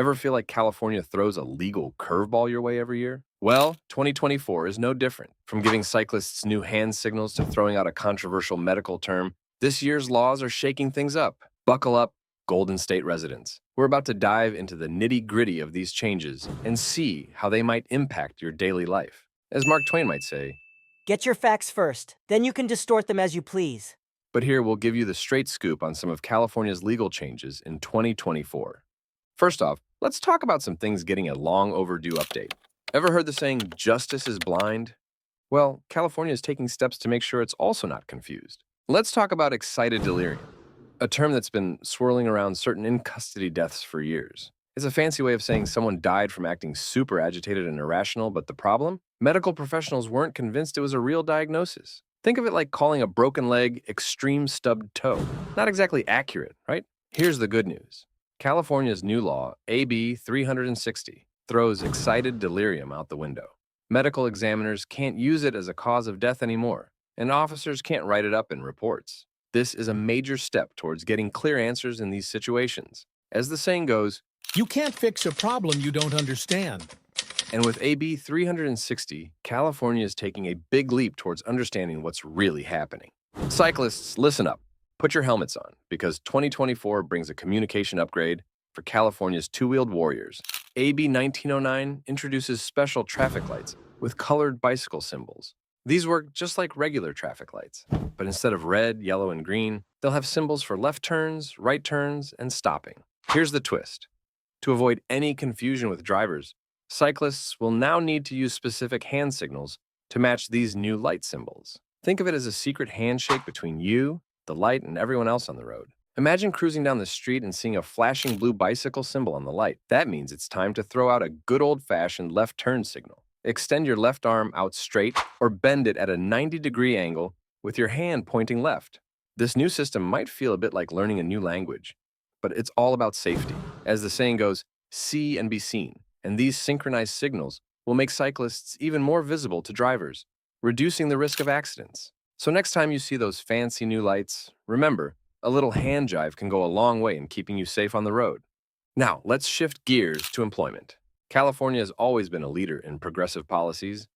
Ever feel like California throws a legal curveball your way every year? Well, 2024 is no different. From giving cyclists new hand signals to throwing out a controversial medical term, this year's laws are shaking things up. Buckle up, Golden State residents. We're about to dive into the nitty-gritty of these changes and see how they might impact your daily life. As Mark Twain might say, Get your facts first, then you can distort them as you please. but here we'll give you the straight scoop on some of California's legal changes in 2024. First off, let's talk about some things getting a long overdue update. Ever heard the saying, justice is blind? Well, California is taking steps to make sure it's also not confused. Let's talk about excited delirium, a term that's been swirling around certain in-custody deaths for years. It's a fancy way of saying someone died from acting super agitated and irrational, but the problem? Medical professionals weren't convinced it was a real diagnosis. Think of it like calling a broken leg extreme stubbed toe. Not exactly accurate, right? Here's the good news. California's new law, AB 360, throws excited delirium out the window. Medical examiners can't use it as a cause of death anymore, and officers can't write it up in reports. This is a major step towards getting clear answers in these situations. As the saying goes, You can't fix a problem you don't understand. and with AB 360, California is taking a big leap towards understanding what's really happening. Cyclists, listen up. Put your helmets on, because 2024 brings a communication upgrade for California's two-wheeled warriors. AB 1909 introduces special traffic lights with colored bicycle symbols. These work just like regular traffic lights, but instead of red, yellow, and green, they'll have symbols for left turns, right turns, and stopping. Here's the twist. To avoid any confusion with drivers, cyclists will now need to use specific hand signals to match these new light symbols. Think of it as a secret handshake between you, the light, and everyone else on the road. Imagine cruising down the street and seeing a flashing blue bicycle symbol on the light. That means it's time to throw out a good old-fashioned left turn signal. Extend your left arm out straight or bend it at a 90-degree angle with your hand pointing left. This new system might feel a bit like learning a new language, but it's all about safety. As the saying goes, see and be seen. And these synchronized signals will make cyclists even more visible to drivers, reducing the risk of accidents. So next time you see those fancy new lights, remember, a little hand jive can go a long way in keeping you safe on the road. Now, let's shift gears to employment. California has always been a leader in progressive policies,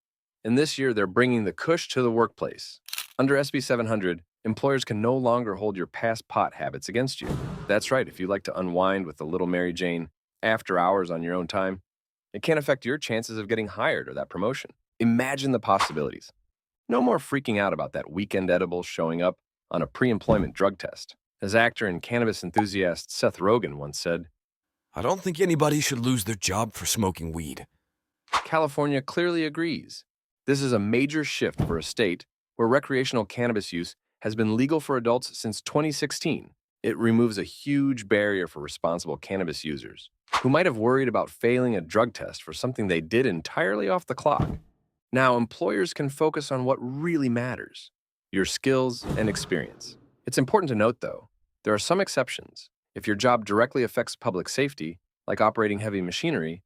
and this year they're bringing the cush to the workplace. Under SB 700, employers can no longer hold your past pot habits against you. That's right, if you like to unwind with a little Mary Jane after hours on your own time, it can't affect your chances of getting hired or that promotion. Imagine the possibilities. No more freaking out about that weekend edible showing up on a pre-employment drug test. As actor and cannabis enthusiast Seth Rogen once said, I don't think anybody should lose their job for smoking weed. California clearly agrees. This is a major shift for a state where recreational cannabis use has been legal for adults since 2016. It removes a huge barrier for responsible cannabis users who might have worried about failing a drug test for something they did entirely off the clock. Now, employers can focus on what really matters, your skills and experience. It's important to note, though, there are some exceptions. If your job directly affects public safety, like operating heavy machinery,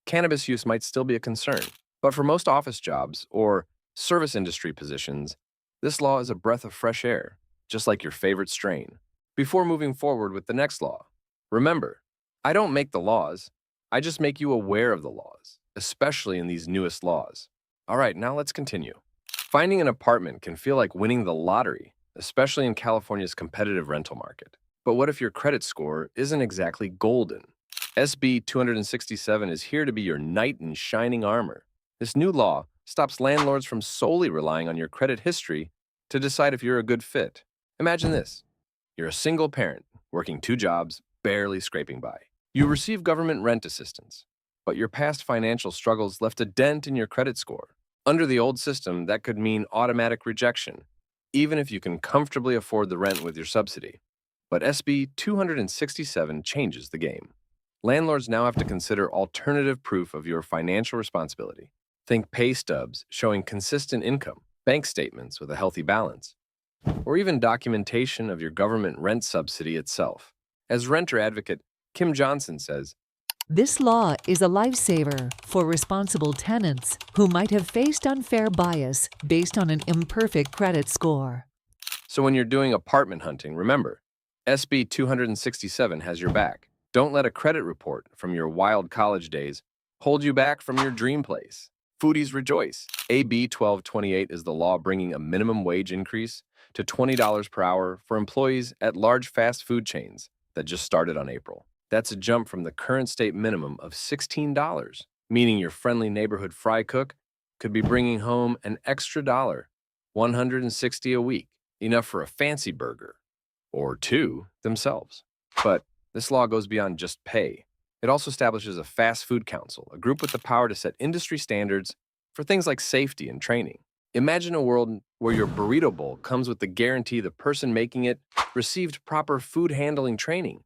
cannabis use might still be a concern. But for most office jobs or service industry positions, this law is a breath of fresh air, just like your favorite strain. Before moving forward with the next law, remember, I don't make the laws, I just make you aware of the laws, especially in these newest laws. All right, now let's continue. Finding an apartment can feel like winning the lottery, especially in California's competitive rental market. But what if your credit score isn't exactly golden? SB 267 is here to be your knight in shining armor. This new law stops landlords from solely relying on your credit history to decide if you're a good fit. Imagine this. You're a single parent, working 2 jobs, barely scraping by. You receive government rent assistance, but your past financial struggles left a dent in your credit score. Under the old system, that could mean automatic rejection, even if you can comfortably afford the rent with your subsidy. But SB 267 changes the game. Landlords now have to consider alternative proof of your financial responsibility. Think pay stubs showing consistent income, bank statements with a healthy balance, or even documentation of your government rent subsidy itself. As renter advocate Kim Johnson says, This law is a lifesaver for responsible tenants who might have faced unfair bias based on an imperfect credit score. so when you're doing apartment hunting, remember, SB 267 has your back. Don't let a credit report from your wild college days hold you back from your dream place. Foodies rejoice. AB 1228 is the law bringing a minimum wage increase to $20 per hour for employees at large fast food chains that just started on April. That's a jump from the current state minimum of $16, meaning your friendly neighborhood fry cook could be bringing home an extra dollar, $160 a week, enough for a fancy burger or two themselves. But this law goes beyond just pay. It also establishes a fast food council, a group with the power to set industry standards for things like safety and training. Imagine a world where your burrito bowl comes with the guarantee the person making it received proper food handling training.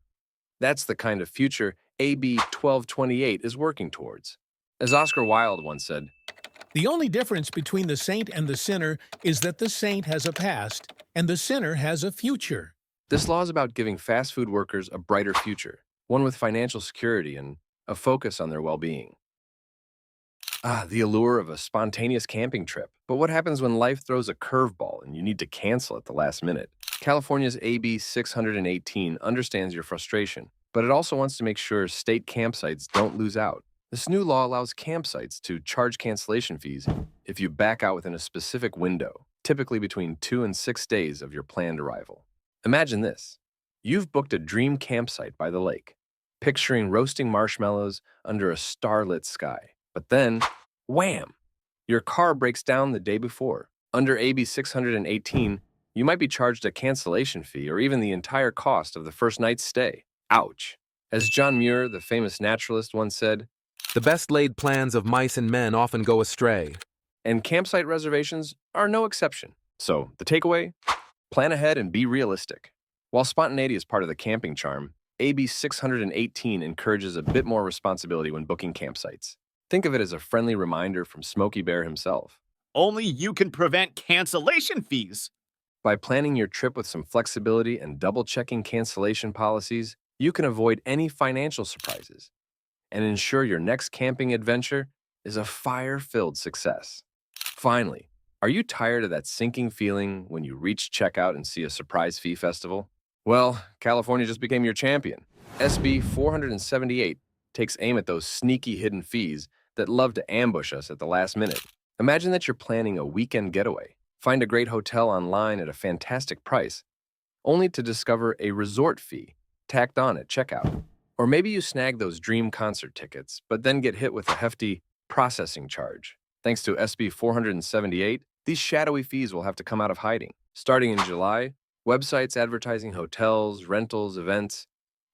That's the kind of future AB 1228 is working towards. As Oscar Wilde once said, The only difference between the saint and the sinner is that the saint has a past and the sinner has a future. this law is about giving fast food workers a brighter future, one with financial security and a focus on their well-being. The allure of a spontaneous camping trip. But what happens when life throws a curveball and you need to cancel at the last minute? California's AB 618 understands your frustration, but it also wants to make sure state campsites don't lose out. This new law allows campsites to charge cancellation fees if you back out within a specific window, typically between 2 and 6 days of your planned arrival. Imagine this. You've booked a dream campsite by the lake, picturing roasting marshmallows under a starlit sky. But then, wham! Your car breaks down the day before. Under AB 618, you might be charged a cancellation fee or even the entire cost of the first night's stay. Ouch! As John Muir, the famous naturalist, once said, The best laid plans of mice and men often go astray. and campsite reservations are no exception. So, the takeaway? Plan ahead and be realistic. While spontaneity is part of the camping charm, AB 618 encourages a bit more responsibility when booking campsites. Think of it as a friendly reminder from Smokey Bear himself. Only you can prevent cancellation fees. By planning your trip with some flexibility and double-checking cancellation policies, you can avoid any financial surprises and ensure your next camping adventure is a fire-filled success. Finally, are you tired of that sinking feeling when you reach checkout and see a surprise fee festival? Well, California just became your champion. SB 478 takes aim at those sneaky hidden fees that love to ambush us at the last minute. Imagine that you're planning a weekend getaway, find a great hotel online at a fantastic price, only to discover a resort fee tacked on at checkout. Or maybe you snag those dream concert tickets, but then get hit with a hefty processing charge. Thanks to SB 478, these shadowy fees will have to come out of hiding. Starting in July, websites advertising hotels, rentals, events,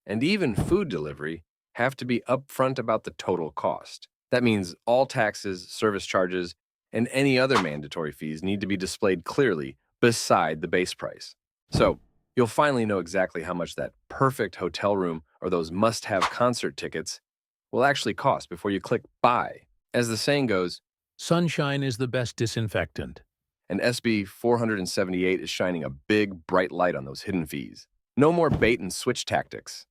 and even food delivery have to be upfront about the total cost. That means all taxes, service charges, and any other mandatory fees need to be displayed clearly beside the base price. So, you'll finally know exactly how much that perfect hotel room or those must-have concert tickets will actually cost before you click buy. As the saying goes, Sunshine is the best disinfectant. and SB 478 is shining a big, bright light on those hidden fees. No more bait and switch tactics.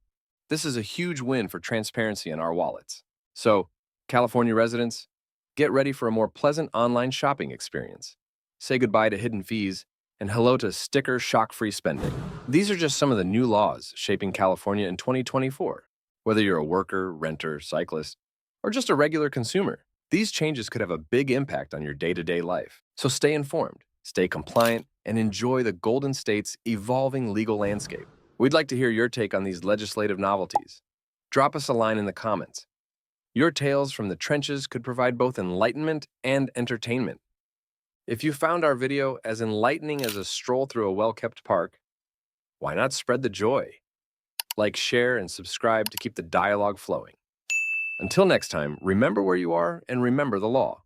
This is a huge win for transparency in our wallets. So, California residents, get ready for a more pleasant online shopping experience. Say goodbye to hidden fees and hello to sticker shock-free spending. These are just some of the new laws shaping California in 2024. Whether you're a worker, renter, cyclist, or just a regular consumer, these changes could have a big impact on your day-to-day life. So stay informed, stay compliant, and enjoy the Golden State's evolving legal landscape. We'd like to hear your take on these legislative novelties. Drop us a line in the comments. Your tales from the trenches could provide both enlightenment and entertainment. If you found our video as enlightening as a stroll through a well-kept park, why not spread the joy? Like, share, and subscribe to keep the dialogue flowing. Until next time, remember where you are and remember the law.